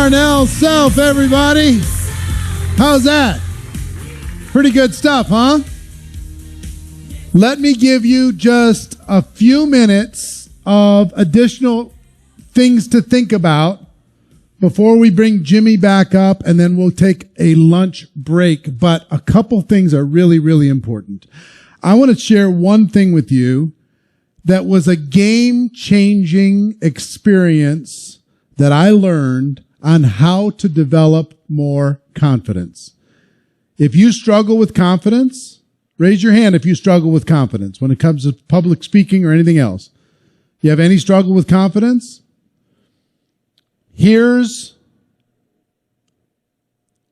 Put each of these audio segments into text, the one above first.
Darnell Self, everybody. How's that? Pretty good stuff, huh? Let me give you just a few minutes of additional things to think about before we bring Jimmy back up, and then we'll take a lunch break. But a couple things are really, really important. I want to share one thing with you that was a game-changing experience that I learned on how to develop more confidence. If you struggle with confidence, raise your hand if you struggle with confidence when it comes to public speaking or anything else. You have any struggle with confidence?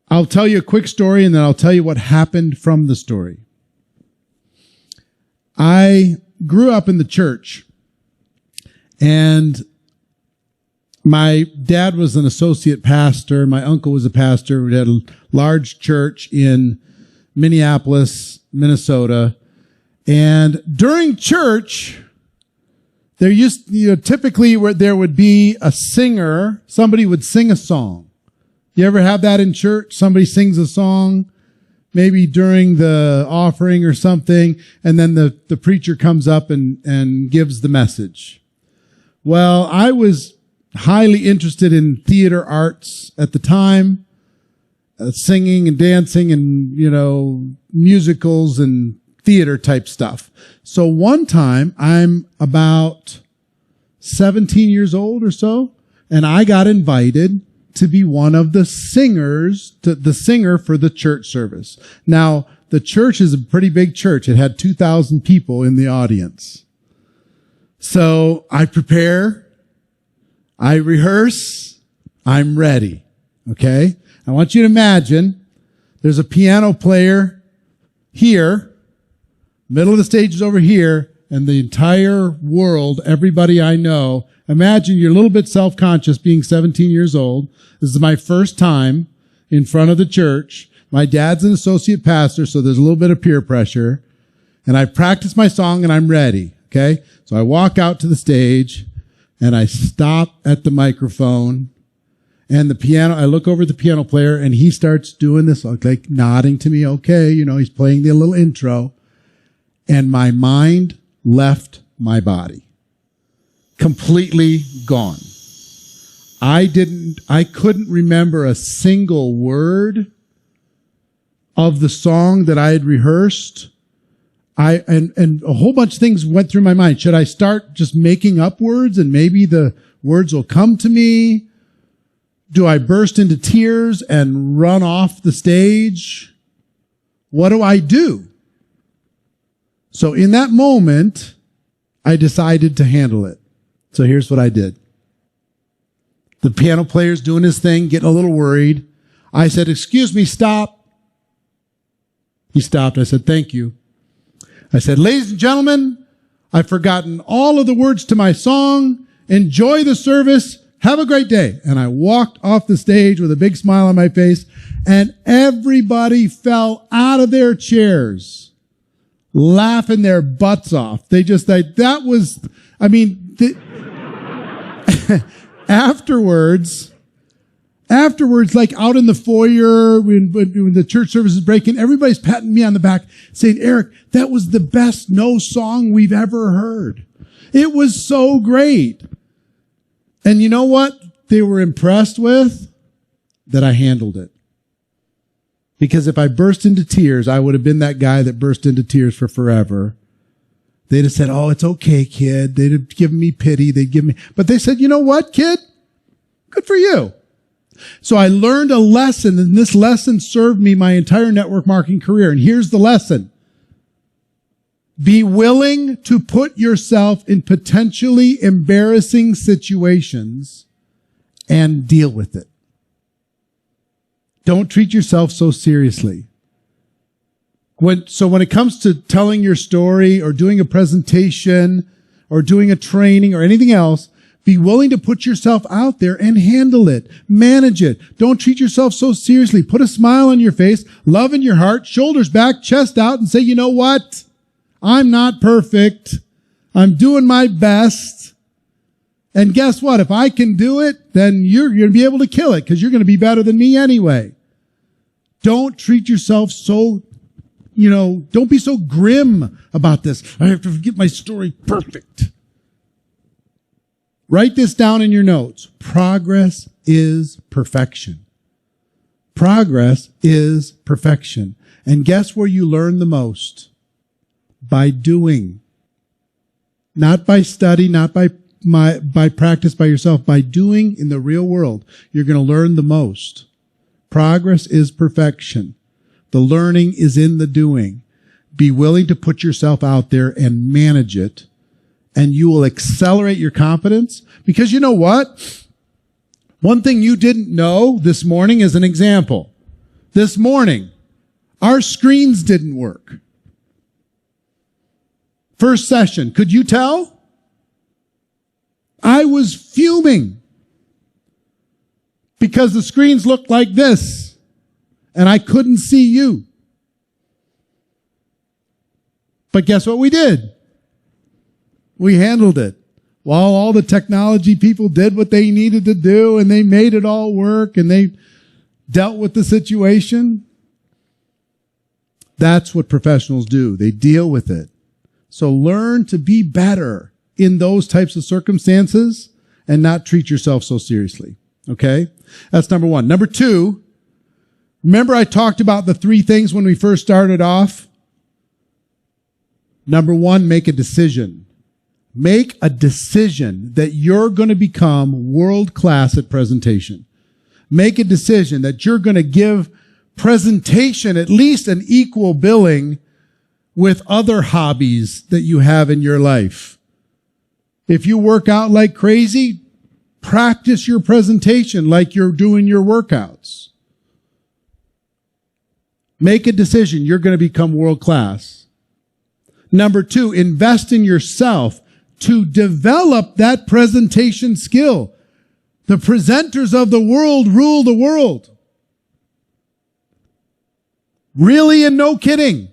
I'll tell you a quick story and then I'll tell you what happened from the story. I grew up in the church, and my dad was an associate pastor. My uncle was a pastor. We had a large church in Minneapolis, Minnesota. And during church, there typically where there would be a singer, somebody would sing a song. You ever have that in church? Somebody sings a song, maybe during the offering or something, and then the preacher comes up and gives the message. Well, I was highly interested in theater arts at the time, singing and dancing and, musicals and theater type stuff. So one time, I'm about 17 years old or so, and I got invited to be one of the singers, the singer for the church service. Now, the church is a pretty big church. It had 2,000 people in the audience. So I prepare, I rehearse, I'm ready. Okay? I want you to imagine there's a piano player here, middle of the stage is over here, and the entire world, everybody I know, imagine you're a little bit self-conscious being 17 years old. This is my first time in front of the church. My dad's an associate pastor, so there's a little bit of peer pressure. And I practice my song and I'm ready. Okay? So I walk out to the stage and I stop at the microphone and I look over at the piano player and he starts doing this, like nodding to me. Okay. He's playing the little intro, and my mind left my body. Completely gone. I couldn't remember a single word of the song that I had rehearsed. And a whole bunch of things went through my mind. Should I start just making up words and maybe the words will come to me? Do I burst into tears and run off the stage? What do I do? So in that moment, I decided to handle it. So here's what I did. The piano player's doing his thing, getting a little worried. I said, "Excuse me, stop." He stopped. I said, "Thank you." I said, "Ladies and gentlemen, I've forgotten all of the words to my song. Enjoy the service. Have a great day." And I walked off the stage with a big smile on my face, and everybody fell out of their chairs, laughing their butts off. Afterwards, like out in the foyer, when the church service is breaking, everybody's patting me on the back saying, "Eric, that was the best no song we've ever heard. It was so great." And you know what they were impressed with? That I handled it. Because if I burst into tears, I would have been that guy that burst into tears for forever. They'd have said, "Oh, it's okay, kid." They'd have given me pity. But they said, "You know what, kid? Good for you." So I learned a lesson, and this lesson served me my entire network marketing career. And here's the lesson. Be willing to put yourself in potentially embarrassing situations and deal with it. Don't treat yourself so seriously. When it comes to telling your story or doing a presentation or doing a training or anything else, be willing to put yourself out there and handle it. Manage it. Don't treat yourself so seriously. Put a smile on your face, love in your heart, shoulders back, chest out, and say, "You know what? I'm not perfect. I'm doing my best. And guess what? If I can do it, then you're going to be able to kill it because you're going to be better than me anyway. Don't treat yourself so, don't be so grim about this. I have to get my story perfect. Write this down in your notes. Progress is perfection. Progress is perfection. And guess where you learn the most? By doing. Not by study, not by practice by yourself. By doing in the real world, you're going to learn the most. Progress is perfection. The learning is in the doing. Be willing to put yourself out there and manage it, and you will accelerate your confidence. Because you know what? One thing you didn't know this morning as an example. This morning, our screens didn't work. First session, could you tell? I was fuming because the screens looked like this and I couldn't see you. But guess what we did? We handled it. While all the technology people did what they needed to do and they made it all work and they dealt with the situation. That's what professionals do. They deal with it. So learn to be better in those types of circumstances and not treat yourself so seriously. Okay? That's number one. Number two, remember I talked about the three things when we first started off? Number one, make a decision. Make a decision that you're going to become world class at presentation. Make a decision that you're going to give presentation at least an equal billing with other hobbies that you have in your life. If you work out like crazy, practice your presentation like you're doing your workouts. Make a decision. You're going to become world class. Number two, invest in yourself to develop that presentation skill. The presenters of the world rule the world. Really and no kidding.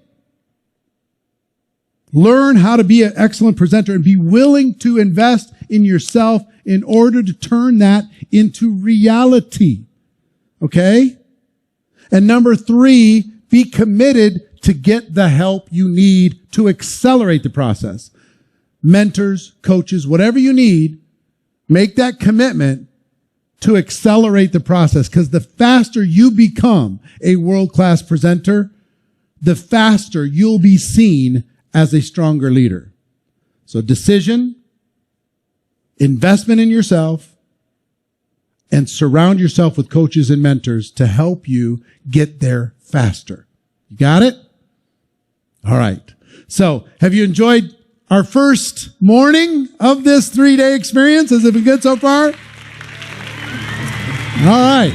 Learn how to be an excellent presenter and be willing to invest in yourself in order to turn that into reality. Okay? And number three, be committed to get the help you need to accelerate the process. Mentors, coaches, whatever you need, make that commitment to accelerate the process. Because the faster you become a world-class presenter, the faster you'll be seen as a stronger leader. So decision, investment in yourself, and surround yourself with coaches and mentors to help you get there faster. You got it? All right. So have you enjoyed our first morning of this 3-day experience? Has it been good so far? All right.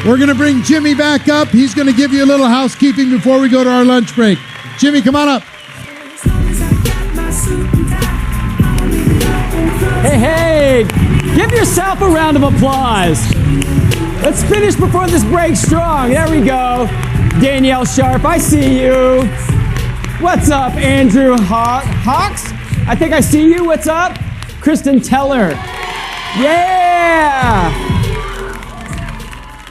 We're going to bring Jimmy back up. He's going to give you a little housekeeping before we go to our lunch break. Jimmy, come on up. Hey, give yourself a round of applause. Let's finish before this break strong. There we go. Danielle Sharp, I see you. What's up, Andrew Hawks? I think I see you. What's up? Kristen Teller. Yeah!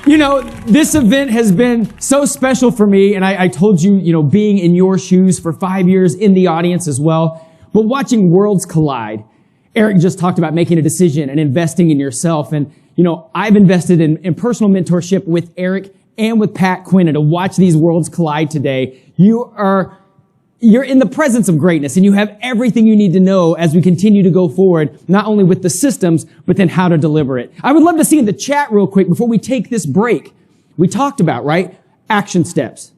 You know, this event has been so special for me, and I told you, being in your shoes for 5 years in the audience as well, but watching worlds collide. Eric just talked about making a decision and investing in yourself, and, I've invested in personal mentorship with Eric and with Pat Quinn, and to watch these worlds collide today, you're in the presence of greatness, and you have everything you need to know as we continue to go forward, not only with the systems, but then how to deliver it. I would love to see in the chat real quick before we take this break. We talked about, right? Action steps.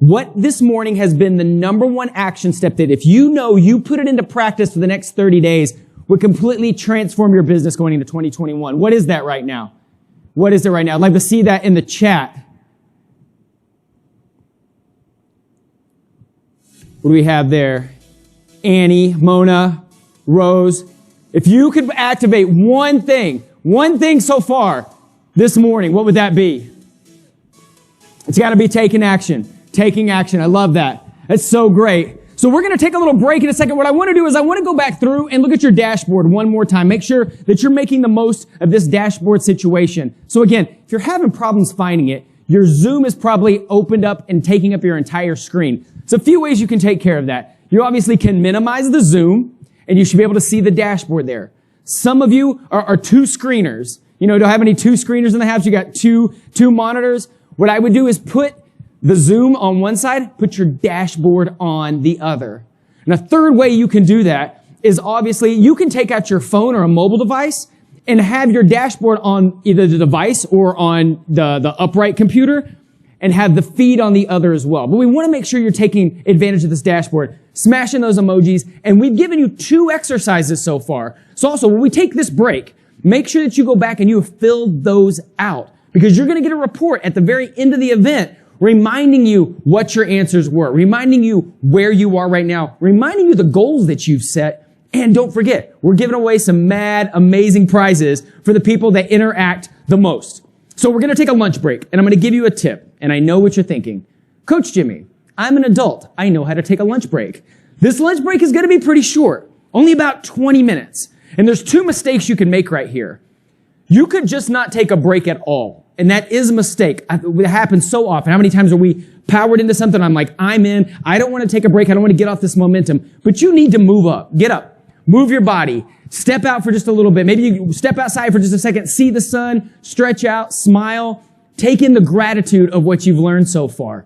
What this morning has been the number one action step that if you put it into practice for the next 30 days, would completely transform your business going into 2021. What is that right now? What is it right now? I'd like to see that in the chat. What do we have there? Annie, Mona, Rose. If you could activate one thing so far this morning, what would that be? It's got to be taking action. Taking action. I love that. That's so great. So we're going to take a little break in a second. What I want to do is I want to go back through and look at your dashboard one more time. Make sure that you're making the most of this dashboard situation. So again, if you're having problems finding it, your Zoom is probably opened up and taking up your entire screen. So a few ways you can take care of that. You obviously can minimize the Zoom, and you should be able to see the dashboard there. Some of you are two screeners. You know, don't have any two screeners in the house. You got two monitors. What I would do is put the Zoom on one side, put your dashboard on the other. And a third way you can do that is obviously you can take out your phone or a mobile device and have your dashboard on either the device or on the upright computer and have the feed on the other as well. But we want to make sure you're taking advantage of this dashboard, smashing those emojis. And we've given you 2 exercises so far. So also, when we take this break, make sure that you go back and you have filled those out because you're going to get a report at the very end of the event reminding you what your answers were, reminding you where you are right now, reminding you the goals that you've set. And don't forget, we're giving away some mad, amazing prizes for the people that interact the most. So we're going to take a lunch break, and I'm going to give you a tip. And I know what you're thinking. Coach Jimmy, I'm an adult. I know how to take a lunch break. This lunch break is going to be pretty short, only about 20 minutes. And there's 2 mistakes you can make right here. You could just not take a break at all. And that is a mistake. It happens so often. How many times are we powered into something? I'm like, I'm in. I don't want to take a break. I don't want to get off this momentum. But you need to move up. Get up. Move your body. Step out for just a little bit. Maybe you step outside for just a second. See the sun. Stretch out. Smile. Take in the gratitude of what you've learned so far.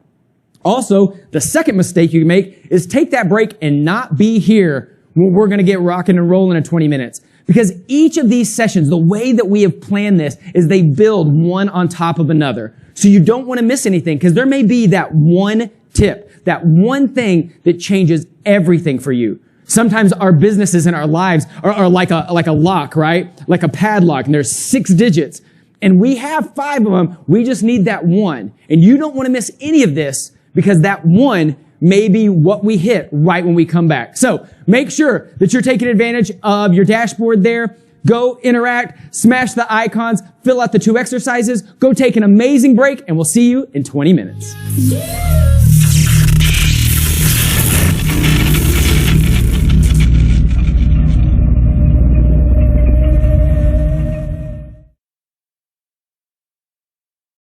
Also, the second mistake you can make is take that break and not be here when we're going to get rocking and rolling in 20 minutes. Because each of these sessions, the way that we have planned this is they build one on top of another. So you don't want to miss anything because there may be that one tip, that one thing that changes everything for you. Sometimes our businesses and our lives are like a lock, right? Like a padlock, and there's 6 digits. And we have 5 of them. We just need that one. And you don't want to miss any of this because that one may be what we hit right when we come back. So make sure that you're taking advantage of your dashboard there. Go interact, smash the icons, fill out the 2 exercises, go take an amazing break, and we'll see you in 20 minutes.